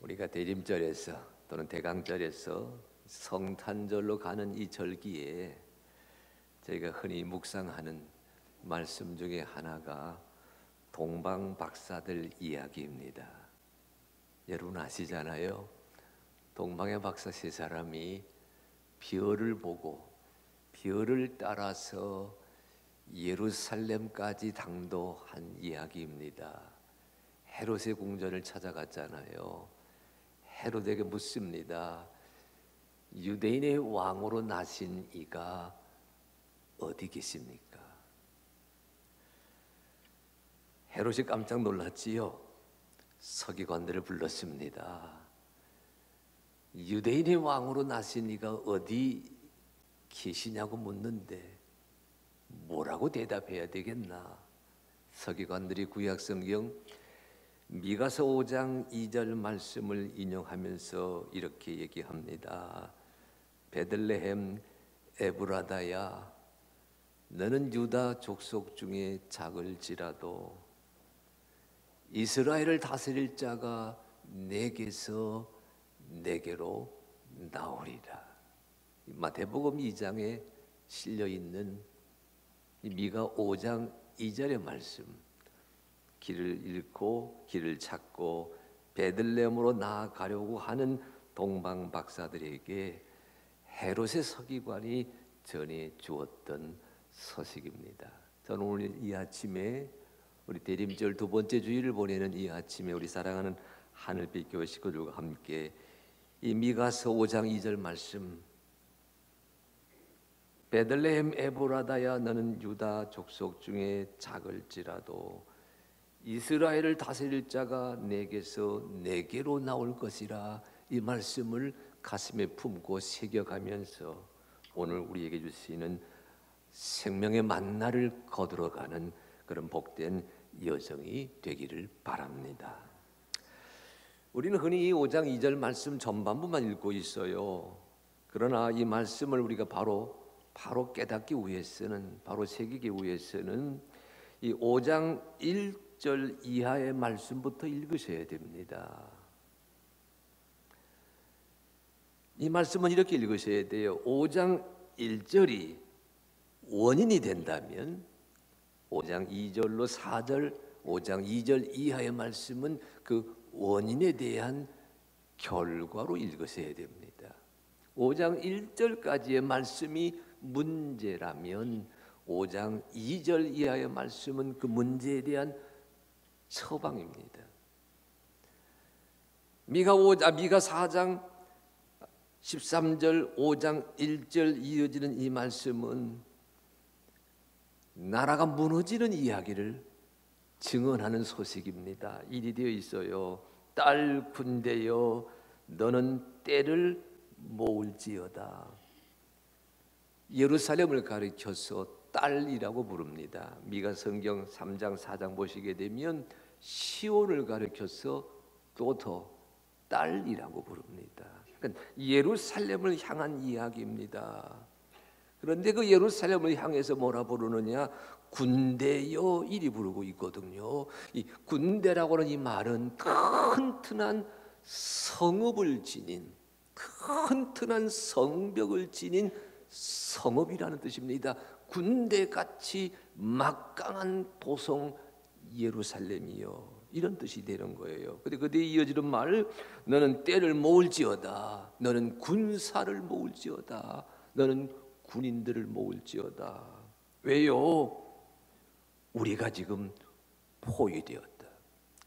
우리가 대림절에서 또는 대강절에서 성탄절로 가는 이 절기에 저희가 흔히 묵상하는 말씀 중에 하나가 동방박사들 이야기입니다. 여러분 아시잖아요. 동방의 박사 세 사람이 별을 보고 별을 따라서 예루살렘까지 당도한 이야기입니다. 헤롯의 궁전을 찾아갔잖아요. 헤롯에게 묻습니다. 유대인의 왕으로 나신 이가 어디 계십니까? 헤롯이 깜짝 놀랐지요. 서기관들을 불렀습니다. 유대인의 왕으로 나신 이가 어디 계시냐고 묻는데 뭐라고 대답해야 되겠나? 서기관들이 구약성경 미가서 5장 2절 말씀을 인용하면서 이렇게 얘기합니다. 베들레헴 에브라다야, 너는 유다 족속 중에 작을지라도 이스라엘을 다스릴 자가 내게서 내게로 나오리라. 마태복음 2장에 실려있는 미가 5장 2절의 말씀, 길을 잃고 길을 찾고 베들레헴으로 나아가려고 하는 동방 박사들에게 헤롯의 서기관이 전해 주었던 서식입니다. 저는 오늘 이 아침에 우리 대림절 두 번째 주일을 보내는 이 아침에 우리 사랑하는 하늘빛 교회 식구들과 함께 이 미가서 5장 2절 말씀, 베들레헴 에브라다야, 너는 유다 족속 중에 작을지라도 이스라엘을 다스릴 자가 내게서 내게로 나올 것이라, 이 말씀을 가슴에 품고 새겨가면서 오늘 우리에게 주시는 생명의 만나를 거들어가는 그런 복된 여정이 되기를 바랍니다. 우리는 흔히 이 5장 2절 말씀 전반부만 읽고 있어요. 그러나 이 말씀을 우리가 바로 깨닫기 위해서는, 바로 새기기 위해서는 이 5장 1절 이하의 말씀부터 읽으셔야 됩니다. 이 말씀은 이렇게 읽으셔야 돼요. 5장 1절이 원인이 된다면 5장 2절로 4절, 5장 2절 이하의 말씀은 그 원인에 대한 결과로 읽으셔야 됩니다. 5장 1절까지의 말씀이 문제라면 5장 2절 이하의 말씀은 그 문제에 대한 처방입니다. 미가 4장 13절, 5장 1절 이어지는 이 말씀은 나라가 무너지는 이야기를 증언하는 소식입니다. 일이 되어 있어요. 딸 군대여, 너는 때를 모을지어다. 예루살렘을 가리켜서 딸이라고 부릅니다. 미가 성경 3장 4장 보시게 되면 시온을 가리켜서 또 더 딸이라고 부릅니다. 그러니까 예루살렘을 향한 이야기입니다. 그런데 그 예루살렘을 향해서 뭐라 부르느냐? 군대여, 이리 부르고 있거든요. 이 군대라고 하는 이 말은 튼튼한 성읍을 지닌, 튼튼한 성벽을 지닌 성읍이라는 뜻입니다. 군대같이 막강한 도성 예루살렘이요, 이런 뜻이 되는 거예요. 근데 그때 이어지는 말, 너는 때를 모을지어다. 너는 군사를 모을지어다. 너는 군인들을 모을지어다. 왜요? 우리가 지금 포위되었다.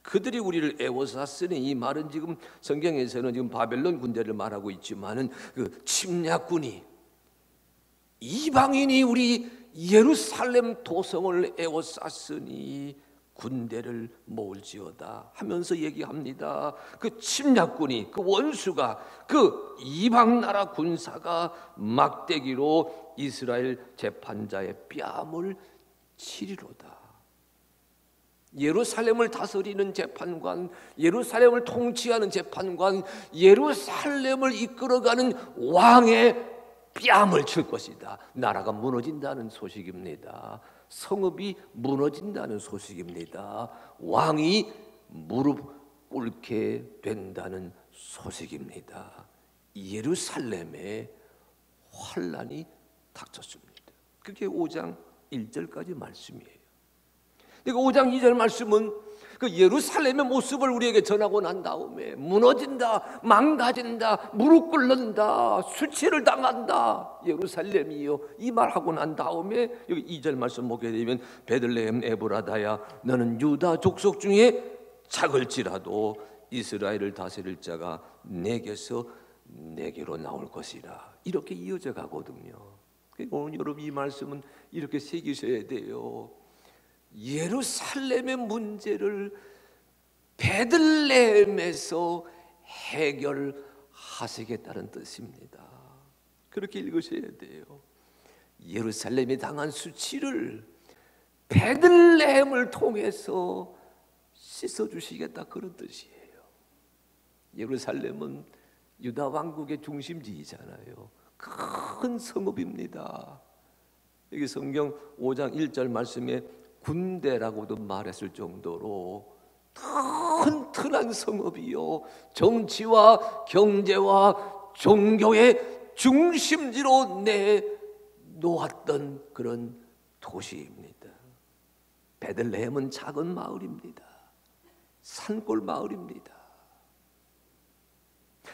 그들이 우리를 애워쌌으니, 이 말은 지금 성경에서는 지금 바벨론 군대를 말하고 있지만은 그 침략군이, 이방인이 우리 예루살렘 도성을 애워쌌으니 군대를 모을지어다 하면서 얘기합니다. 그 침략군이, 그 원수가, 그 이방 나라 군사가 막대기로 이스라엘 재판자의 뺨을 치리로다. 예루살렘을 다스리는 재판관, 예루살렘을 통치하는 재판관, 예루살렘을 이끌어가는 왕의 뺨을 칠 것이다. 나라가 무너진다는 소식입니다. 성읍이 무너진다는 소식입니다. 왕이 무릎 꿇게 된다는 소식입니다. 예루살렘에 환난이 닥쳤습니다. 그게 5장 1절까지 말씀이에요. 그러니까 5장 2절 말씀은 그 예루살렘의 모습을 우리에게 전하고 난 다음에 무너진다, 망가진다, 무릎 꿇는다, 수치를 당한다, 예루살렘이요, 이 말하고 난 다음에 여기 2절 말씀 보게 되면 베들레헴 에브라다야 너는 유다 족속 중에 작을지라도 이스라엘을 다스릴 자가 내게서 내게로 나올 것이라, 이렇게 이어져 가거든요. 오늘 여러분 이 말씀은 이렇게 새기셔야 돼요. 예루살렘의 문제를 베들레헴에서 해결하시겠다는 뜻입니다. 그렇게 읽으셔야 돼요. 예루살렘이 당한 수치를 베들레헴을 통해서 씻어주시겠다, 그런 뜻이에요. 예루살렘은 유다 왕국의 중심지이잖아요. 큰 성읍입니다. 여기 성경 5장 1절 말씀에 군대라고도 말했을 정도로 튼튼한 성읍이요, 정치와 경제와 종교의 중심지로 내놓았던 그런 도시입니다. 베들레헴은 작은 마을입니다. 산골 마을입니다.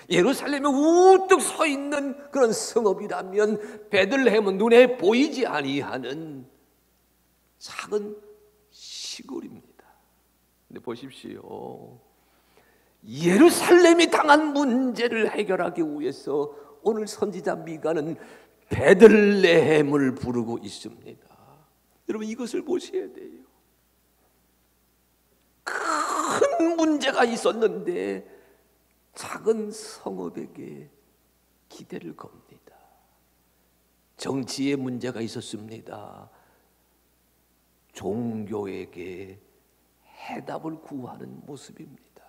예루살렘에 우뚝 서 있는 그런 성읍이라면 베들레헴은 눈에 보이지 아니하는 작은 시골입니다. 근데 보십시오, 예루살렘이 당한 문제를 해결하기 위해서 오늘 선지자 미가는 베들레헴을 부르고 있습니다. 여러분 이것을 보셔야 돼요. 큰 문제가 있었는데 작은 성읍에게 기대를 겁니다. 정치에 문제가 있었습니다. 종교에게 해답을 구하는 모습입니다.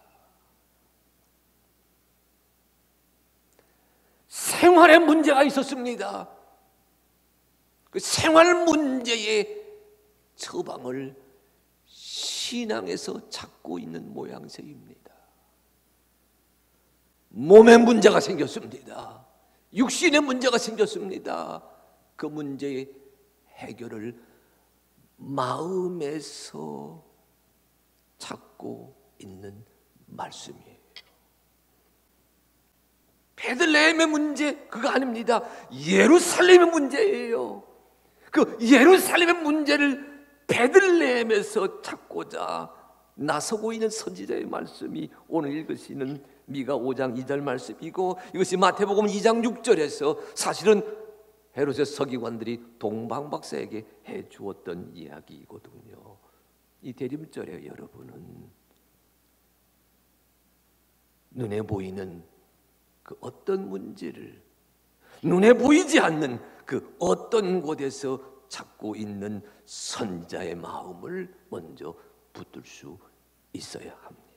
생활에 문제가 있었습니다. 그 생활 문제의 처방을 신앙에서 찾고 있는 모양새입니다. 몸에 문제가 생겼습니다. 육신에 문제가 생겼습니다. 그 문제의 해결을 마음에서 찾고 있는 말씀이에요. 베들레헴의 문제 그거 아닙니다. 예루살렘의 문제예요. 그 예루살렘의 문제를 베들레헴에서 찾고자 나서고 있는 선지자의 말씀이 오늘 읽으시는 미가 5장 2절 말씀이고, 이것이 마태복음 2장 6절에서 사실은 헤롯의 서기관들이 동방박사에게 해주었던 이야기이거든요. 이 대림절에 여러분은 눈에 보이는 그 어떤 문제를 눈에 보이지 않는 그 어떤 곳에서 찾고 있는 선지자의 마음을 먼저 붙들 수 있어야 합니다.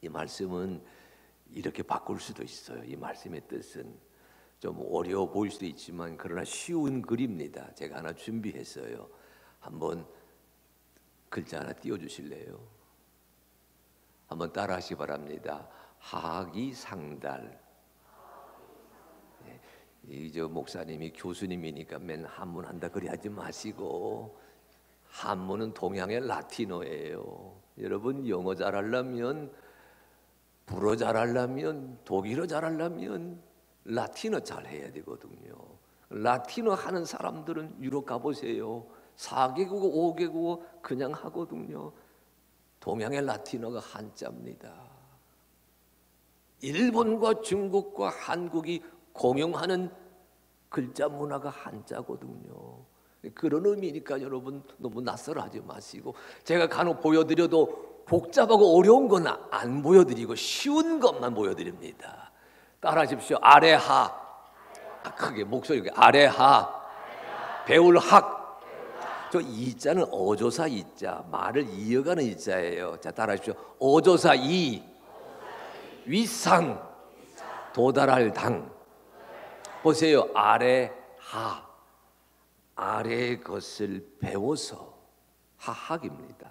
이 말씀은 이렇게 바꿀 수도 있어요. 이 말씀의 뜻은 좀 어려워 보일 수도 있지만 그러나 쉬운 글입니다. 제가 하나 준비했어요. 한번 글자 하나 띄워주실래요? 한번 따라하시기 바랍니다. 하기상달. 이 목사님이 교수님이니까 맨 한문 한다 그리 하지 마시고, 한문은 동양의 라틴어예요. 여러분 영어 잘하려면, 불어 잘하려면, 독일어 잘하려면 라틴어 잘해야 되거든요. 라틴어 하는 사람들은 유럽 가보세요. 4개국어 5개국어 그냥 하거든요. 동양의 라틴어가 한자입니다. 일본과 중국과 한국이 공용하는 글자 문화가 한자거든요. 그런 의미니까 여러분 너무 낯설어하지 마시고, 제가 간혹 보여드려도 복잡하고 어려운 건 안 보여드리고 쉬운 것만 보여드립니다. 따라하십시오. 아래하. 크게 목소리 아래하. 배울 학. 저 이자는 어조사 이자, 말을 이어가는 이자예요. 자, 따라하십시오. 어조사 이. 윗상. 도달할 당. 보세요. 아래하. 아래의 것을 배워서, 하학입니다.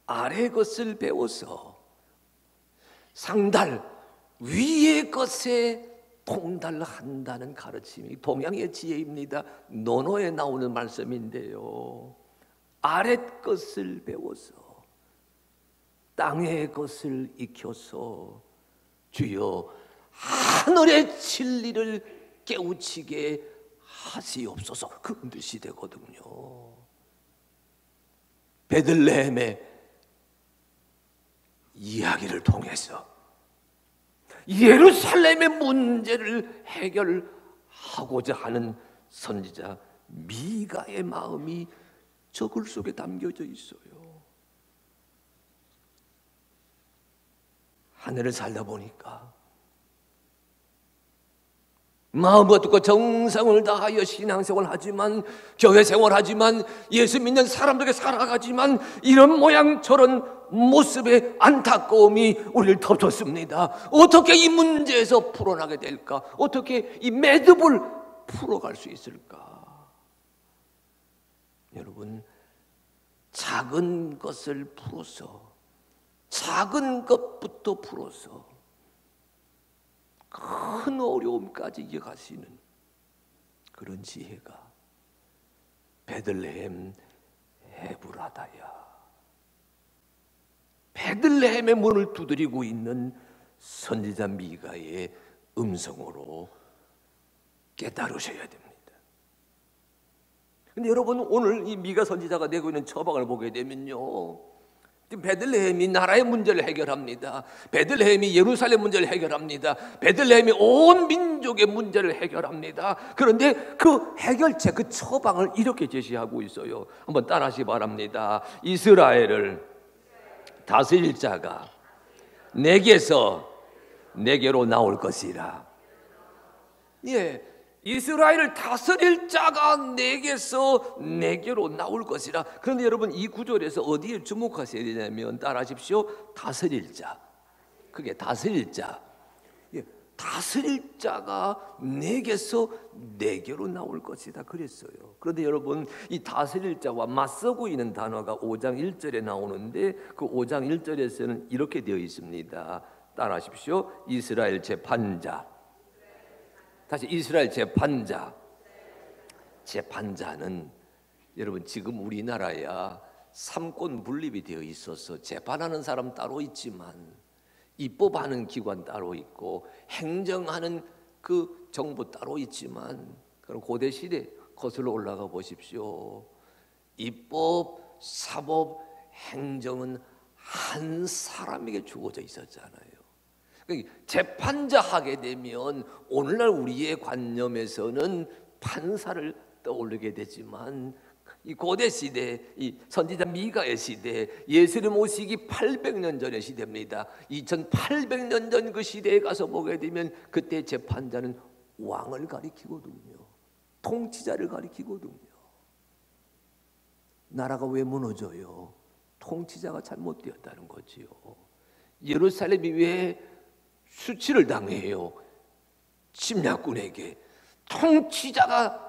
아래의 것을 배워서 상달 위의 것에 통달한다는 가르침이 동양의 지혜입니다. 논어에 나오는 말씀인데요, 아랫 것을 배워서 땅의 것을 익혀서 주여 하늘의 진리를 깨우치게 하시옵소서, 그런 뜻이 되거든요. 베들레헴의 이야기를 통해서 예루살렘의 문제를 해결하고자 하는 선지자 미가의 마음이 저 글 속에 담겨져 있어요. 하늘을 살다 보니까 마음과 뜻과 정성을 다하여 신앙생활 하지만, 교회생활 하지만, 예수 믿는 사람들에게 살아가지만 이런 모양 저런 모습의 안타까움이 우리를 덮쳤습니다. 어떻게 이 문제에서 풀어나게 될까? 어떻게 이 매듭을 풀어갈 수 있을까? 여러분, 작은 것을 풀어서, 작은 것부터 풀어서 큰 어려움까지 이어가시는 그런 지혜가 베들레헴 에브라다야, 베들레헴의 문을 두드리고 있는 선지자 미가의 음성으로 깨달으셔야 됩니다. 근데 여러분, 오늘 이 미가 선지자가 내고 있는 처방을 보게 되면요, 베들레헴이 나라의 문제를 해결합니다. 베들레헴이 예루살렘 문제를 해결합니다. 베들레헴이 온 민족의 문제를 해결합니다. 그런데 그 해결책, 그 처방을 이렇게 제시하고 있어요. 한번 따라하시기 바랍니다. 이스라엘을 다스릴 자가 내게서 내게로 나올 것이라. 예, 이스라엘을 다스릴 자가 내게서 내게로 나올 것이라. 그런데 여러분, 이 구절에서 어디에 주목하셔야 되냐면, 따라하십시오. 다스릴 자. 그게 다스릴 자. 예, 다스릴 자가 내게서 내게로 나올 것이다 그랬어요. 그런데 여러분, 이 다스릴 자와 맞서고 있는 단어가 5장 1절에 나오는데, 그 5장 1절에서는 이렇게 되어 있습니다. 따라하십시오. 이스라엘 재판자. 다시, 이스라엘 재판자. 재판자는 여러분, 지금 우리나라야 삼권 분립이 되어 있어서 재판하는 사람 따로 있지만 입법하는 기관 따로 있고 행정하는 그 정부 따로 있지만, 그럼 고대 시대 거슬러 올라가 보십시오. 입법, 사법, 행정은 한 사람에게 주어져 있었잖아요. 재판자 하게 되면 오늘날 우리의 관념에서는 판사를 떠올리게 되지만, 이 고대 시대, 이 선지자 미가의 시대, 예수님 오시기 800년 전의 시대입니다. 2800년 전 그 시대에 가서 보게 되면 그때 재판자는 왕을 가리키거든요. 통치자를 가리키거든요. 나라가 왜 무너져요? 통치자가 잘못되었다는 거지요. 예루살렘이 왜 수치를 당해요? 침략군에게. 통치자가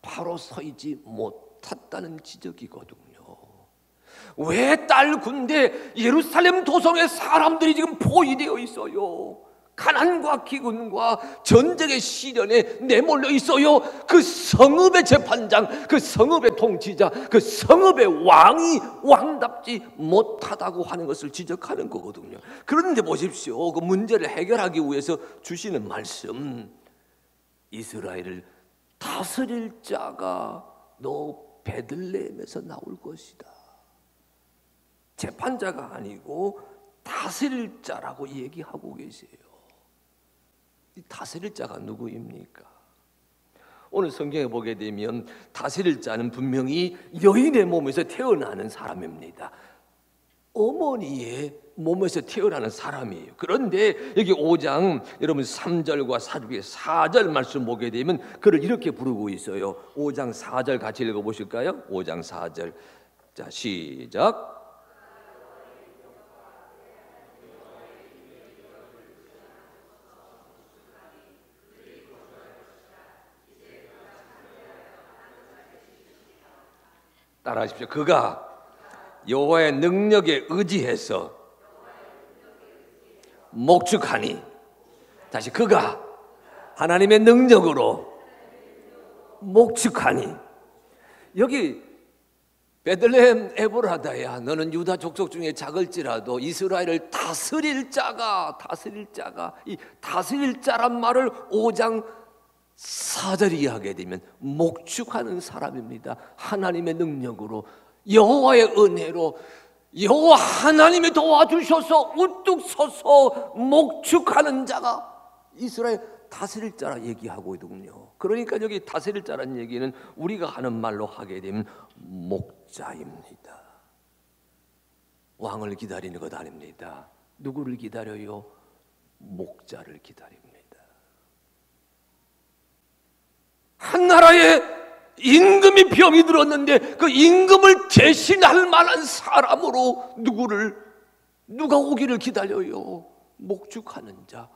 바로 서 있지 못했다는 지적이거든요. 왜 딸 군대 예루살렘 도성에 사람들이 지금 포위되어 있어요? 가난과 기근과 전쟁의 시련에 내몰려 있어요. 그 성읍의 재판장, 그 성읍의 통치자, 그 성읍의 왕이 왕답지 못하다고 하는 것을 지적하는 거거든요. 그런데 보십시오, 그 문제를 해결하기 위해서 주시는 말씀, 이스라엘을 다스릴 자가 너 베들레헴에서 나올 것이다. 재판자가 아니고 다스릴 자라고 얘기하고 계세요. 이 다스릴 자가 누구입니까? 오늘 성경에 보게 되면 다스릴 자는 분명히 여인의 몸에서 태어나는 사람입니다. 어머니의 몸에서 태어나는 사람이에요. 그런데 여기 5장 여러분 3절과 4절 말씀 보게 되면 그를 이렇게 부르고 있어요. 5장 4절 같이 읽어보실까요? 5장 4절. 자, 시작. 따라하십시오. 그가 여호와의 능력에 의지해서 목축하니. 다시 그가 하나님의 능력으로 목축하니. 여기 베들레헴 에브라다야, 너는 유다 족속 중에 작을지라도 이스라엘을 다스릴 자가, 이 다스릴 자란 말을 5장 4절이 하게 되면 목축하는 사람입니다. 하나님의 능력으로, 여호와의 은혜로, 여호와 하나님이 도와주셔서 우뚝 서서 목축하는 자가 이스라엘 다스릴 자라 얘기하고 있거든요. 그러니까 여기 다스릴 자라는 얘기는 우리가 하는 말로 하게 되면 목자입니다. 왕을 기다리는 것 아닙니다. 누구를 기다려요? 목자를 기다립니다. 한 나라에 임금이 병이 들었는데 그 임금을 대신할 만한 사람으로 누가 오기를 기다려요? 목축하는 자,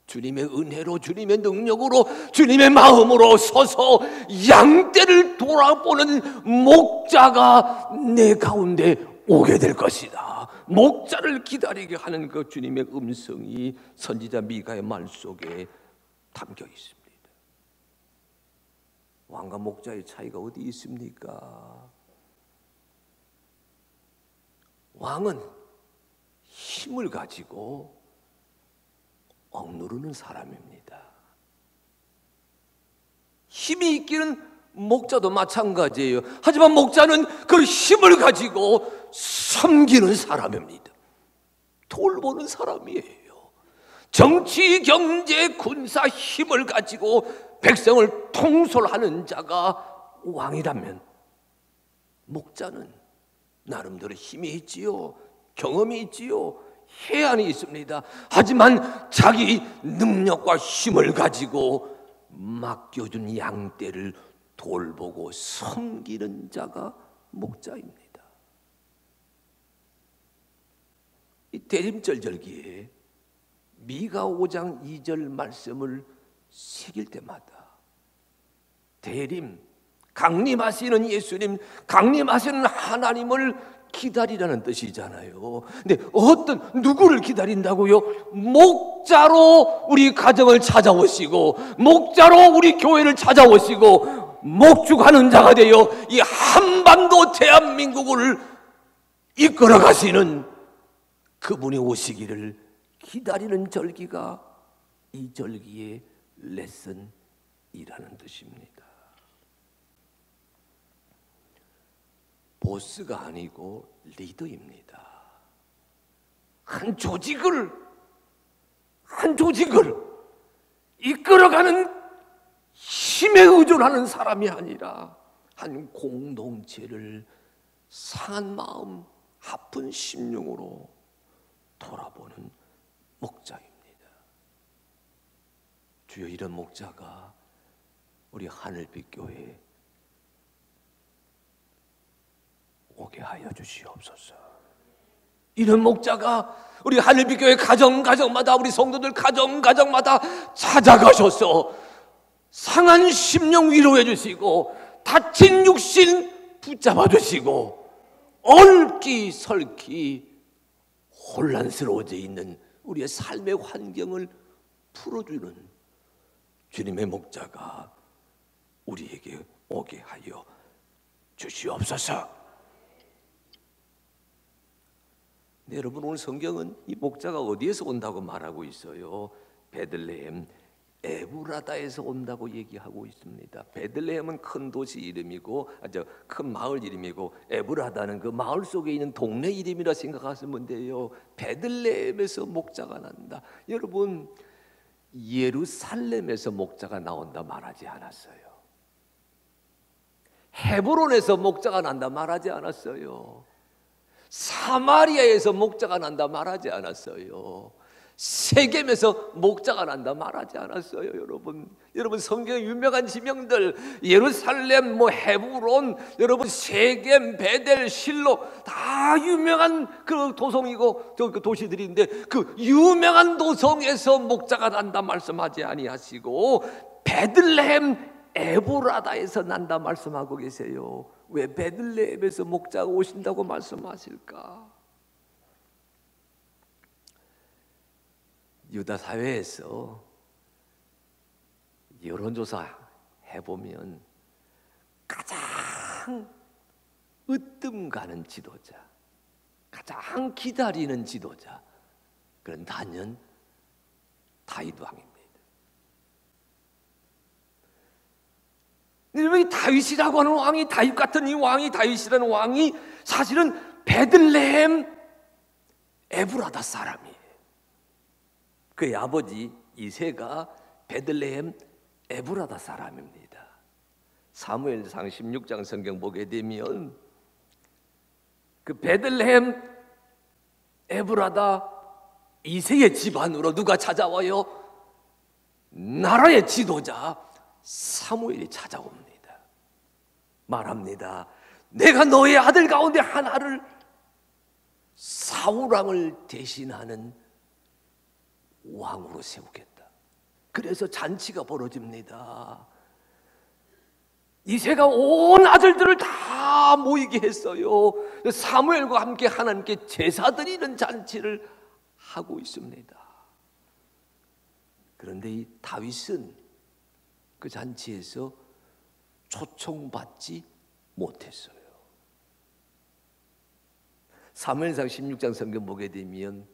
주님의 은혜로, 주님의 능력으로, 주님의 마음으로 서서 양떼를 돌아보는 목자가 내 가운데 오게 될 것이다. 목자를 기다리게 하는 그 주님의 음성이 선지자 미가의 말 속에 담겨 있습니다. 왕과 목자의 차이가 어디 있습니까? 왕은 힘을 가지고 억누르는 사람입니다. 힘이 있기는 목자도 마찬가지예요. 하지만 목자는 그 힘을 가지고 섬기는 사람입니다. 돌보는 사람이에요. 정치, 경제, 군사 힘을 가지고 백성을 통솔하는 자가 왕이라면 목자는 나름대로 힘이 있지요, 경험이 있지요, 해안이 있습니다. 하지만 자기 능력과 힘을 가지고 맡겨준 양떼를 돌보고 섬기는 자가 목자입니다. 이 대림절 절기에 미가 5장 2절 말씀을 새길 때마다 대림, 강림하시는 예수님, 강림하시는 하나님을 기다리라는 뜻이잖아요. 근데 누구를 기다린다고요? 목자로 우리 가정을 찾아오시고, 목자로 우리 교회를 찾아오시고, 목축하는 자가 되어 이 한반도 대한민국을 이끌어 가시는 그분이 오시기를 기다리는 절기가 이 절기의 레슨이라는 뜻입니다. 보스가 아니고 리더입니다. 한 조직을 이끌어가는 힘에 의존하는 사람이 아니라 한 공동체를 상한 마음, 아픈 심령으로 돌아보는 목자입니다. 주여, 이런 목자가 우리 하늘빛 교회에 오게 하여 주시옵소서. 이런 목자가 우리 하늘빛 교회 가정마다, 우리 성도들 가정마다 찾아가셔서 상한 심령 위로해 주시고, 다친 육신 붙잡아 주시고, 얼기설기 혼란스러워져 있는 우리의 삶의 환경을 풀어주는 주님의 목자가 우리에게 오게 하여 주시옵소서. 네, 여러분, 오늘 성경은 이 목자가 어디에서 온다고 말하고 있어요? 베들레헴 에브라다에서 온다고 얘기하고 있습니다. 베들레헴은 큰 도시 이름이고, 큰 마을 이름이고, 에브라다는 그 마을 속에 있는 동네 이름이라 생각하시면 돼요. 베들레헴에서 목자가 난다. 여러분, 예루살렘에서 목자가 나온다 말하지 않았어요. 헤브론에서 목자가 난다 말하지 않았어요. 사마리아에서 목자가 난다 말하지 않았어요. 세겜에서 목자가 난다 말하지 않았어요. 여러분 성경의 유명한 지명들, 예루살렘, 헤브론, 여러분 세겜, 베델, 실로 다 유명한 그 도성이고 그 도시들인데, 그 유명한 도성에서 목자가 난다 말씀하지 아니하시고 베들레헴 에브라다에서 난다 말씀하고 계세요. 왜 베들레헴에서 목자가 오신다고 말씀하실까? 유다 사회에서 여론조사 해보면 가장 으뜸 가는 지도자, 가장 기다리는 지도자, 그런 단연 다윗 왕입니다. 이 다윗이라고 하는 왕이, 다윗 같은 이 왕이, 다윗이라는 왕이 사실은 베들레헴 에브라다 사람이에요. 그의 아버지 이새가 베들레헴 에브라다 사람입니다. 사무엘상 16장 성경 보게 되면 그 베들레헴 에브라다 이새의 집안으로 누가 찾아와요? 나라의 지도자 사무엘이 찾아옵니다. 말합니다. 내가 너의 아들 가운데 하나를 사울왕을 대신하는 왕으로 세우겠다. 그래서 잔치가 벌어집니다. 이새가 온 아들들을 다 모이게 했어요. 사무엘과 함께 하나님께 제사 드리는 잔치를 하고 있습니다. 그런데 이 다윗은 그 잔치에서 초청받지 못했어요. 사무엘상 16장 성경 보게 되면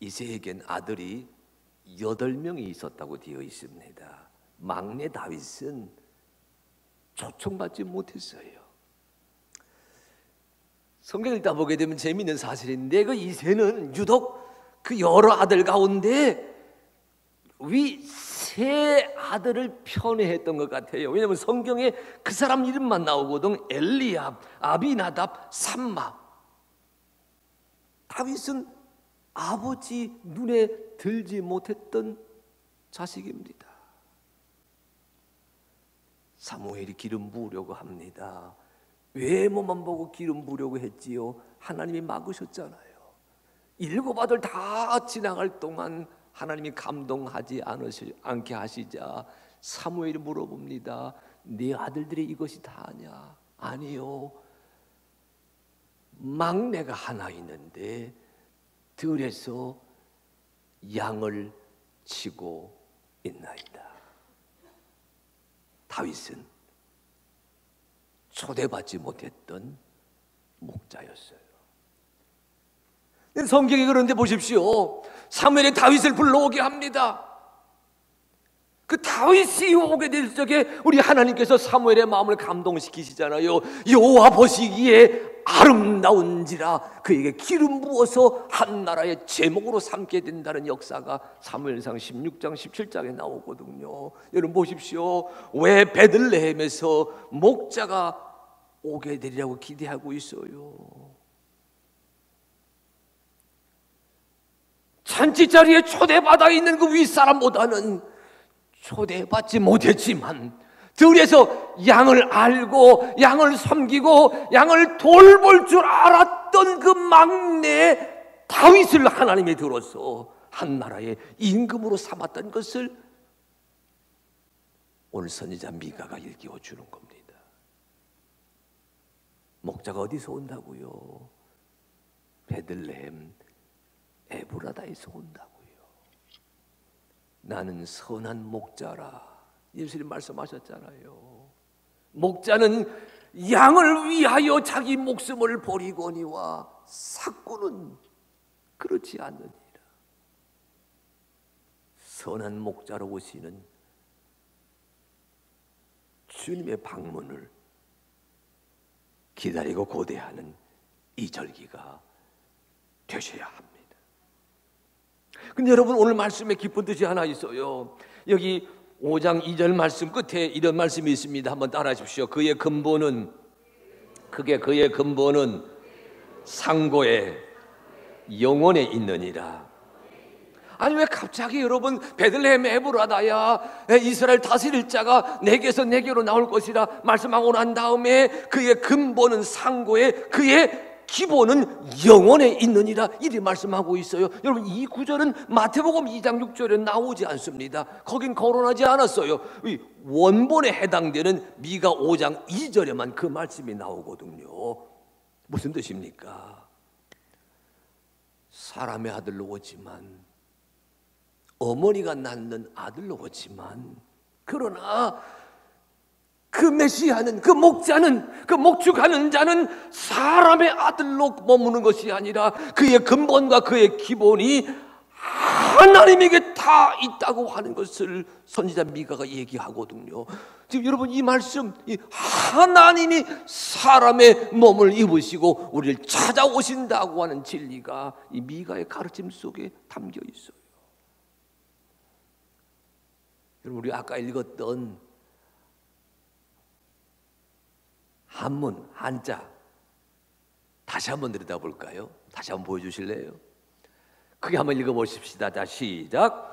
이새에겐 아들이 8명이 있었다고 되어 있습니다. 막내 다윗은 초청받지 못했어요. 성경 읽다 보게 되면 재미있는 사실인데 그 이새는 유독 그 여러 아들 가운데 위 세 아들을 편애했던 것 같아요. 왜냐하면 성경에 그 사람 이름만 나오거든. 엘리압, 아비나답, 삼마. 다윗은 아버지 눈에 들지 못했던 자식입니다. 사무엘이 기름 부으려고 합니다. 외모만 보고 기름 부으려고 했지요. 하나님이 막으셨잖아요. 7 아들 다 지나갈 동안 하나님이 감동하지 않게 하시자 사무엘이 물어봅니다. 네 아들들이 이것이 다냐? 아니요. 막내가 하나 있는데 들에서 양을 치고 있나이다. 다윗은 초대받지 못했던 목자였어요. 성경이 그런데 보십시오. 사무엘이 다윗을 불러오게 합니다. 그 다윗이 오게 될 적에 우리 하나님께서 사무엘의 마음을 감동시키시잖아요. 여호와 보시기에 아름다운지라 그에게 기름 부어서 한 나라의 제목으로 삼게 된다는 역사가 사무엘상 16장 17장에 나오거든요. 여러분 보십시오. 왜 베들레헴에서 목자가 오게 되리라고 기대하고 있어요? 잔치자리에 초대받아 있는 그 윗사람보다는 초대받지 못했지만 들에서 양을 알고 양을 섬기고 양을 돌볼 줄 알았던 그 막내 다윗을 하나님이 들어서 한 나라의 임금으로 삼았던 것을 오늘 선지자 미가가 일깨워 주는 겁니다. 목자가 어디서 온다고요? 베들레헴 에브라다에서 온다고요. 나는 선한 목자라. 예수님 말씀하셨잖아요. 목자는 양을 위하여 자기 목숨을 버리거니와 삭구는 그렇지 않느니라. 선한 목자로 오시는 주님의 방문을 기다리고 고대하는 이 절기가 되셔야 합니다. 근데 여러분 오늘 말씀에 깊은 뜻이 하나 있어요. 여기 5장 2절 말씀 끝에 이런 말씀이 있습니다. 한번 따라 하십시오. 그의 근본은 상고에 영원에 있느니라. 아니 왜 갑자기 여러분 베들레헴 에브라다야 이스라엘 다스릴 자가 내게서 내게로 나올 것이라 말씀하고 난 다음에 그의 근본은 상고에 그의 기본은 영원에 있느니라 이리 말씀하고 있어요. 여러분 이 구절은 마태복음 2장 6절에 나오지 않습니다. 거긴 거론하지 않았어요. 원본에 해당되는 미가 5장 2절에만 그 말씀이 나오거든요. 무슨 뜻입니까? 사람의 아들로 오지만 어머니가 낳는 아들로 오지만, 그러나 그 메시아는, 그 목자는, 그 목축하는 자는 사람의 아들로 머무는 것이 아니라 그의 근본과 그의 기본이 하나님에게 다 있다고 하는 것을 선지자 미가가 얘기하거든요. 지금 여러분, 이 말씀, 이 하나님이 사람의 몸을 입으시고 우리를 찾아오신다고 하는 진리가 이 미가의 가르침 속에 담겨 있어요. 여러분, 우리 아까 읽었던 한문, 한자 다시 한번 들여다볼까요? 다시 한번 보여주실래요? 크게 한번 읽어보십시다. 자, 시작.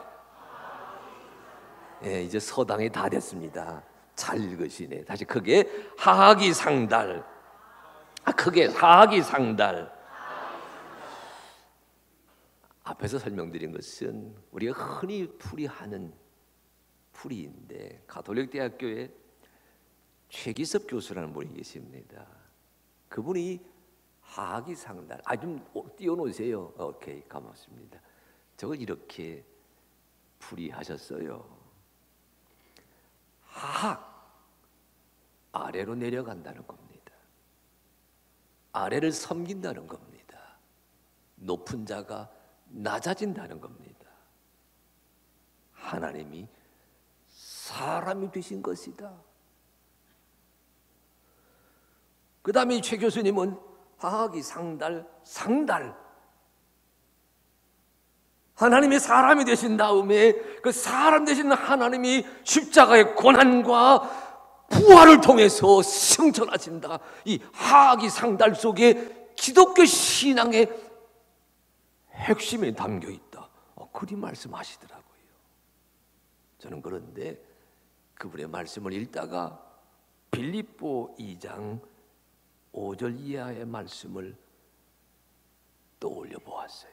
예, 이제 서당이 다 됐습니다. 잘 읽으시네. 다시 크게. 하하기상달. 크게 하하기상달. 앞에서 설명드린 것은 우리가 흔히 풀이하는 풀이인데, 가톨릭 대학교에 최기섭 교수라는 분이 계십니다. 그분이 하하기상달, 좀 띄워놓으세요. 오케이, 고맙습니다. 저걸 이렇게 풀이하셨어요. 하학, 아래로 내려간다는 겁니다. 아래를 섬긴다는 겁니다. 높은 자가 낮아진다는 겁니다. 하나님이 사람이 되신 것이다. 그 다음에 최 교수님은 하하기상달, 상달, 하나님이 사람이 되신 다음에 그 사람 되신 하나님이 십자가의 고난과 부활을 통해서 승천하신다. 이 하하기상달 속에 기독교 신앙의 핵심이 담겨 있다. 그리 말씀하시더라고요. 저는 그런데 그분의 말씀을 읽다가 빌립보 2장 5절 이하의 말씀을 떠올려 보았어요.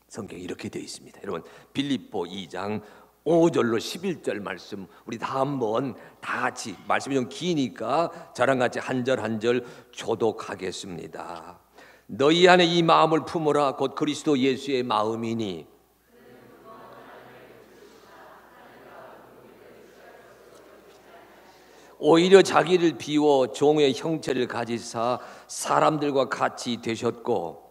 성경에 이렇게 되어 있습니다. 여러분, 빌립보 2장 5절로 11절 말씀 우리 다 한번 다 같이, 말씀이 좀 기니까 저랑 같이 한 절 한 절 교독하겠습니다. 너희 안에 이 마음을 품으라. 곧 그리스도 예수의 마음이니 오히려 자기를 비워 종의 형체를 가지사 사람들과 같이 되셨고,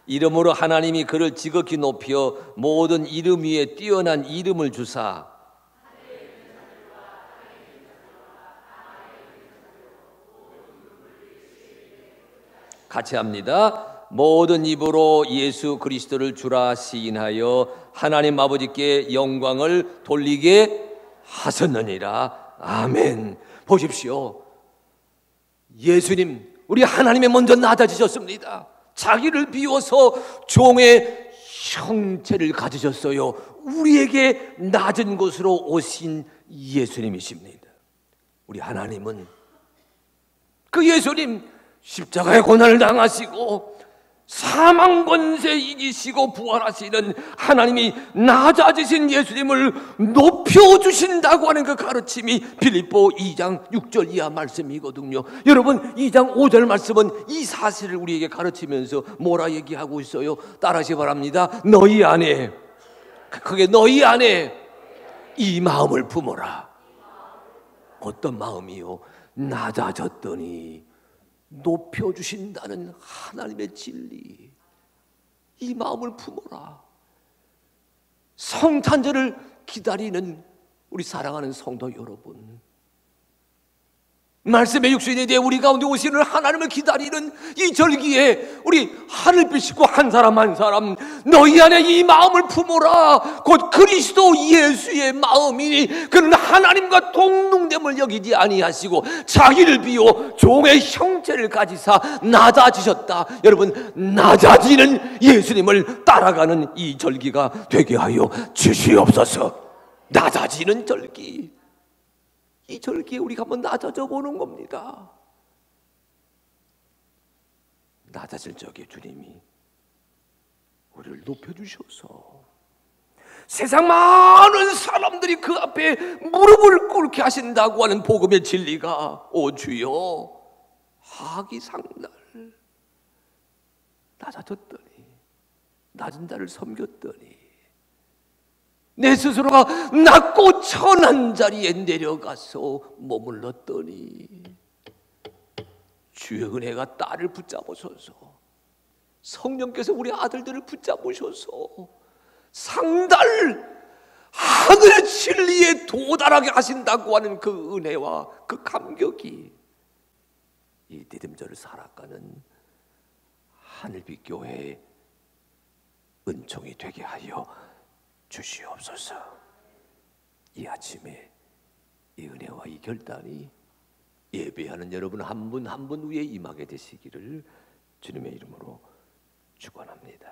이름으로 하나님이 그를 지극히 높여 모든 이름 위에 뛰어난 이름을 주사, 같이 합니다. 모든 입으로 예수 그리스도를 주라 시인하여 하나님 아버지께 영광을 돌리게 하셨느니라. 아멘. 보십시오. 예수님, 우리 하나님의 먼저 낮아지셨습니다. 자기를 비워서 종의 형체를 가지셨어요. 우리에게 낮은 곳으로 오신 예수님이십니다. 우리 하나님은 그 예수님 십자가의 고난을 당하시고 사망 권세 이기시고 부활하시는 하나님이 낮아지신 예수님을 높여주신다고 하는 그 가르침이 빌립보 2장 6절 이하 말씀이거든요. 여러분, 2장 5절 말씀은 이 사실을 우리에게 가르치면서 뭐라 얘기하고 있어요? 따라하시 바랍니다. 너희 안에, 그게 너희 안에 이 마음을 품어라. 어떤 마음이요? 낮아졌더니 높여주신다는 하나님의 진리, 이 마음을 품어라. 성탄절을 기다리는 우리 사랑하는 성도 여러분, 말씀의 육신이 되어 우리 가운데 오시는 하나님을 기다리는 이 절기에 우리 하늘빛 식구 한 사람 한 사람, 너희 안에 이 마음을 품어라. 곧 그리스도 예수의 마음이니 그는 하나님과 동등됨을 여기지 아니하시고 자기를 비워 종의 형체를 가지사 낮아지셨다. 여러분, 낮아지는 예수님을 따라가는 이 절기가 되게 하여 주시옵소서. 낮아지는 절기, 이 절기에 우리가 한번 낮아져 보는 겁니다. 낮아질 적에 주님이 우리를 높여주셔서 세상 많은 사람들이 그 앞에 무릎을 꿇게 하신다고 하는 복음의 진리가, 오 주여, 자기 상달 낮아졌더니 낮은 자를 섬겼더니 내 스스로가 낮고 천한 자리에 내려가서 머물렀더니 주의 은혜가 딸을 붙잡으셔서 성령께서 우리 아들들을 붙잡으셔서 상달 하늘 진리에 도달하게 하신다고 하는 그 은혜와 그 감격이 이 디딤절을 살아가는 하늘빛 교회의 은총이 되게 하여 주시옵소서. 이 아침에 이 은혜와 이 결단이 예배하는 여러분 한 분 한 분 위에 임하게 되시기를 주님의 이름으로 축원합니다.